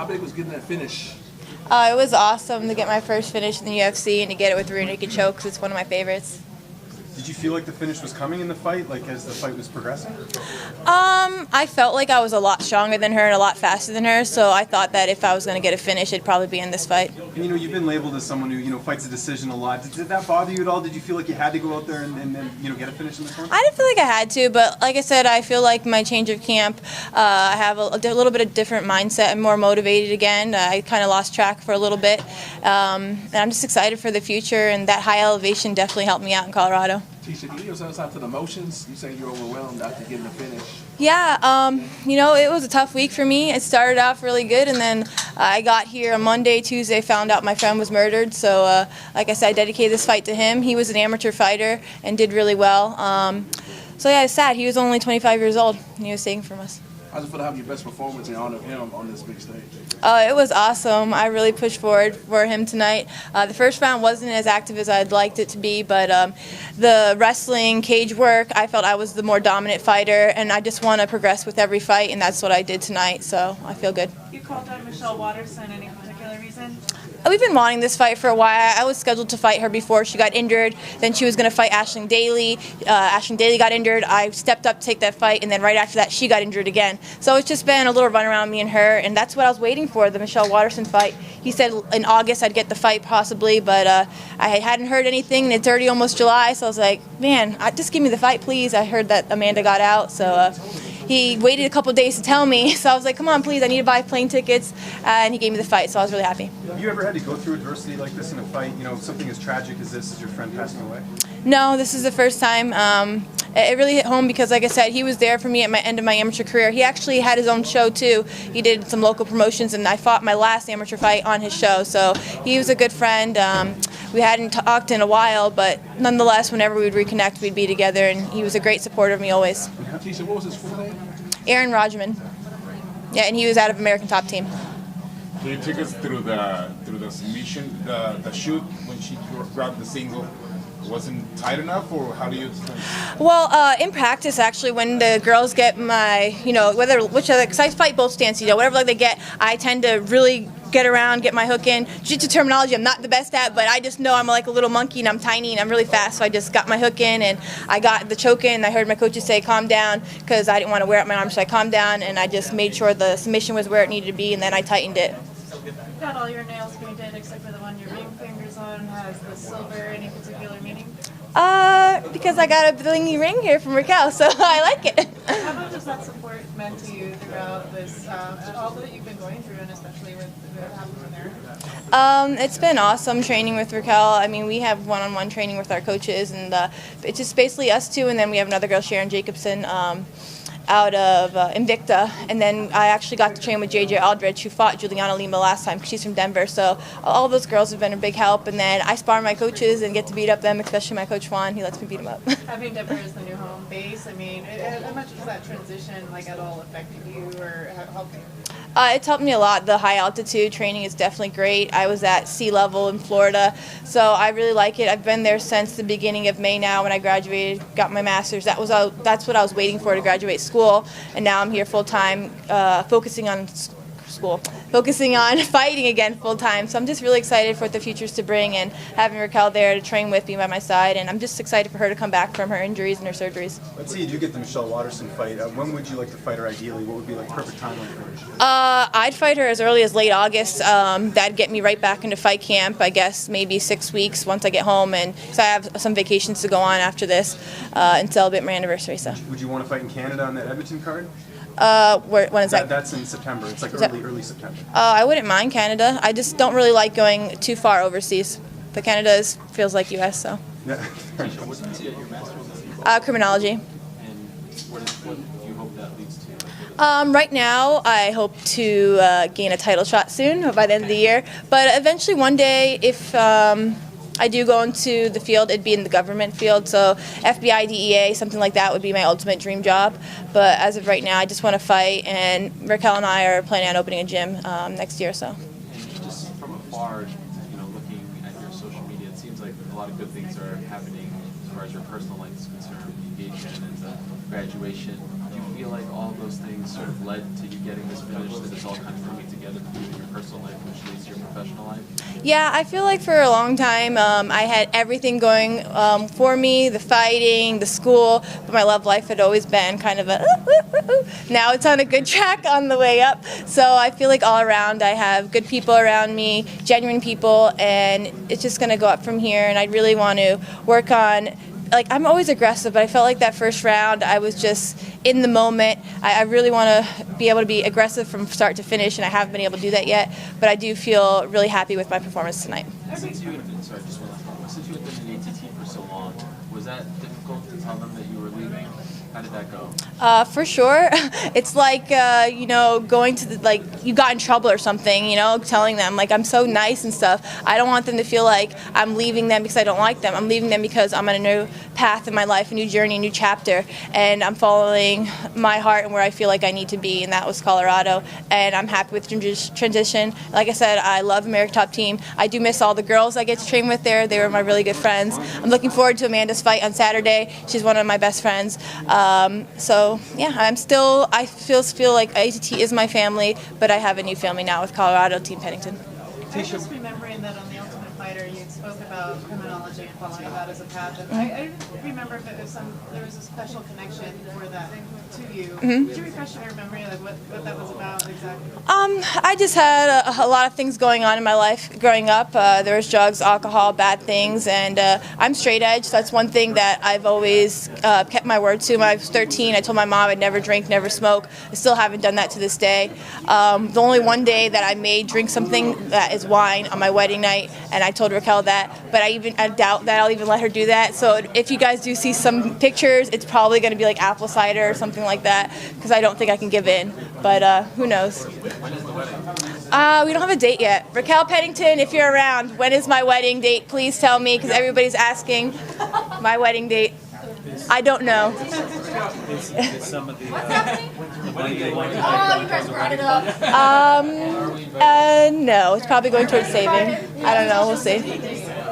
How big was getting that finish? It was awesome to get my first finish in the UFC and to get it with rear naked choke because it's one of my favorites. Did you feel like the finish was coming in the fight, like as the fight was progressing? I felt like I was a lot stronger than her and a lot faster than her, so I thought that if I was going to get a finish, it'd probably be in this fight. And you've been labeled as someone who fights a decision a lot. Did that bother you at all? Did you feel like you had to go out there and get a finish in this one? I didn't feel like I had to, but like I said, I feel like my change of camp, I have a little bit of different mindset. I'm more motivated again. I kind of lost track for a little bit, and I'm just excited for the future, and that high elevation definitely helped me out in Colorado. Tecia, can you give us out to the emotions? You say you're overwhelmed after getting the finish. Yeah, it was a tough week for me. It started off really good, and then I got here on Monday, Tuesday, found out my friend was murdered. So, like I said, I dedicated this fight to him. He was an amateur fighter and did really well. So, yeah, it's sad. He was only 25 years old, and he was taken from us. How's it feel to have your best performance in honor of him on this big stage? It was awesome. I really pushed forward for him tonight. The first round wasn't as active as I'd liked it to be, but the wrestling, cage work, I felt I was the more dominant fighter, and I just want to progress with every fight, and that's what I did tonight, so I feel good. You called out Michelle Waterson. Any particular reason? We've been wanting this fight for a while. I was scheduled to fight her before she got injured. Then she was going to fight Ashlyn Daly. Ashlyn Daly got injured. I stepped up to take that fight, and then right after that, she got injured again. So it's just been a little run around me and her, and that's what I was waiting for, the Michelle Waterson fight. He said in August I'd get the fight possibly, but I hadn't heard anything, and it's already almost July, so I was like, man, just give me the fight, please. I heard that Amanda got out, so he waited a couple days to tell me, so I was like, come on, please, I need to buy plane tickets, and he gave me the fight, so I was really happy. Have you ever had to go through adversity like this in a fight, something as tragic as this, as your friend passing away? No, this is the first time. It really hit home because, like I said, he was there for me at my end of my amateur career. He actually had his own show, too. He did some local promotions, and I fought my last amateur fight on his show, so he was a good friend. We hadn't talked in a while, but nonetheless, whenever we would reconnect, we'd be together, and he was a great supporter of me always. Tecia, what was his full name? Aaron Rodgerman. Yeah, and he was out of American Top Team. Can you take us through the submission, the shoot when she grabbed the single? Wasn't tight enough, or how do you explain it? Well, in practice, actually, when the girls get my, because I fight both stances, whatever leg they get, I tend to really get around, get my hook in. Jiu-jitsu terminology I'm not the best at, but I just know I'm like a little monkey and I'm tiny and I'm really fast, so I just got my hook in and I got the choke in. I heard my coaches say calm down because I didn't want to wear out my arm, so I calmed down and I just made sure the submission was where it needed to be, and then I tightened it. You got all your nails painted except for the one your ring fingers on. Has the silver any particular meaning? Because I got a blingy ring here from Raquel, so I like it. How much has that support meant to you throughout this, all that you've been going through, and especially with what happened there? It's been awesome training with Raquel. I mean, we have one-on-one training with our coaches, and it's just basically us two, and then we have another girl, Sharon Jacobson, out of Invicta, and then I actually got to train with JJ Aldrich, who fought Juliana Lima last time because she's from Denver, so all those girls have been a big help, and then I spar my coaches and get to beat up them, especially my coach Juan. He lets me beat them up. Having Denver as the new home base, I mean, how much does that transition at all affected you or helped you? It's helped me a lot. The high altitude training is definitely great. I was at sea level in Florida, so I really like it. I've been there since the beginning of May now when I graduated, got my master's. That's what I was waiting for to graduate school, and now I'm here full time, focusing on fighting again full time. So I'm just really excited for what the future's to bring, and having Raquel there to train with me by my side, and I'm just excited for her to come back from her injuries and her surgeries. Let's say you do get the Michelle Waterson fight. When would you like to fight her ideally? What would be like perfect timeline for her? I'd fight her as early as late August. That'd get me right back into fight camp, I guess maybe 6 weeks once I get home, and so I have some vacations to go on after this and celebrate my anniversary. So. Would you want to fight in Canada on that Edmonton card? When is that? That's in September. It's like early September. I wouldn't mind Canada. I just don't really like going too far overseas. But Canada feels like U.S., so. Yeah. What did you get your master's in? Criminology. And what do you hope that leads to? Right now, I hope to gain a title shot soon, by the end of the year. But eventually, one day, if I do go into the field, it'd be in the government field. So FBI, DEA, something like that would be my ultimate dream job. But as of right now, I just want to fight, and Raquel and I are planning on opening a gym next year or so. And just from afar, looking at your social media, it seems like a lot of good things are happening as far as your personal life is concerned, the engagement and the graduation. Do you feel like all of those things sort of led to you getting this finish, that it's all kind of coming together for you? professional life? Yeah, I feel like for a long time I had everything going for me, the fighting, the school, but my love life had always been kind of a now it's on a good track on the way up. So I feel like all around I have good people around me, genuine people, and it's just going to go up from here, and I really want to work on, like, I'm always aggressive, but I felt like that first round I was just in the moment. I really want to be able to be aggressive from start to finish, and I haven't been able to do that yet, but I do feel really happy with my performance tonight. Since you had been, sorry, just one last one. Since you had been in ATT for so long, was that difficult to tell them that you were leaving? How did that go? For sure. It's like, going to like you got in trouble or something, telling them, like, I'm so nice and stuff. I don't want them to feel like I'm leaving them because I don't like them. I'm leaving them because I'm on a new path in my life, a new journey, a new chapter, and I'm following my heart and where I feel like I need to be, and that was Colorado. And I'm happy with transition. Like I said, I love America Top Team. I do miss all the girls I get to train with there. They were my really good friends. I'm looking forward to Amanda's fight on Saturday. She's one of my best friends. So yeah, I feel like ATT is my family, but I have a new family now with Colorado Team Pennington. I was just remembering that on The Ultimate Fighter, you spoke about criminology and following that as a path. And I didn't remember if there was a special connection for that to you. Could you refresh my memory, like what that was about exactly? I just had a lot of things going on in my life growing up. There was drugs, alcohol, bad things, and I'm straight edge. So that's one thing that I've always kept my word to. When I was 13, I told my mom I'd never drink, never smoke. I still haven't done that to this day. The only one day that I may drink something that is wine on my wedding night, and I told Raquel that, but I doubt that I'll even let her do that. So if you guys do see some pictures, it's probably going to be like apple cider or something like that, because I don't think I can give in. But who knows? When is the wedding? We don't have a date yet. Raquel Pennington, if you're around, when is my wedding date? Please tell me, because everybody's asking my wedding date. I don't know. Is some of the No, it's probably going towards saving. I don't know. We'll see.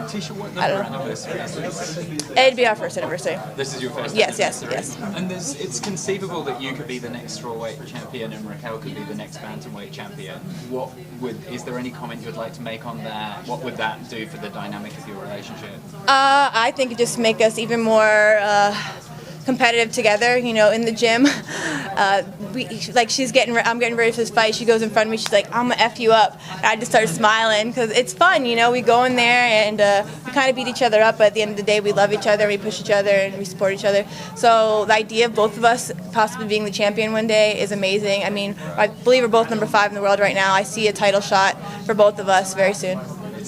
Tecia, what I number don't know. anniversary is this? It'd be our first anniversation. This is your first Yes, anniversary? yes. And it's conceivable that you could be the next strawweight champion and Raquel could be the next bantamweight champion. Is there any comment you'd like to make on that? What would that do for the dynamic of your relationship? I think it just make us even more competitive together, in the gym. I'm getting ready for this fight. She goes in front of me. She's like, I'm gonna F you up. And I just started smiling because it's fun, We go in there and we kind of beat each other up, but at the end of the day, we love each other, we push each other, and we support each other. So the idea of both of us possibly being the champion one day is amazing. I mean, I believe we're both number 5 in the world right now. I see a title shot for both of us very soon.